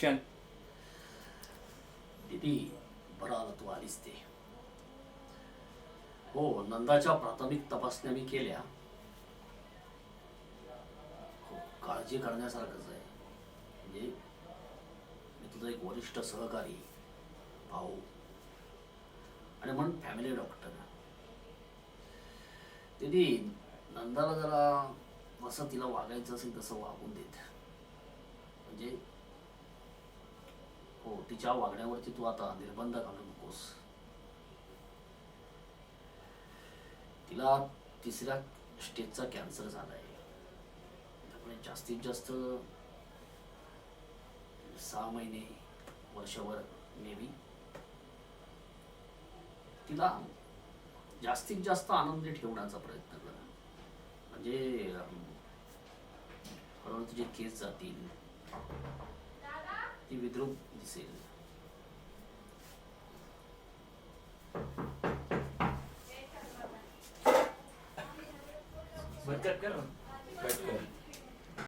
Action. दीदी बरं आलं तू आलीस ते. हो, नंदाच्या प्राथमिक तपासण्या मी केल्या. हो, काळजी करण्यासारखंच आहे. म्हणजे मी तुझा एक वरिष्ठ सहकारी, भाऊ आणि म्हणून फॅमिली डॉक्टर. दीदी नंदाला जरा जसं तिला वागायचं असेल तसं वागून देत. म्हणजे हो, तिच्या वागण्यावरती तू आता निर्बंध घालू नकोस. तिला 3ऱ्या स्टेजचा कॅन्सर झालाय. त्यामुळे जास्तीत जास्त 6 महिने, वर्षभर मे बी तिला जास्तीत जास्त आनंदी ठेवण्याचा प्रयत्न करा. म्हणजे हळूहळू तुझे केस जातील, ती विद्रूप दिसेल. कट कर.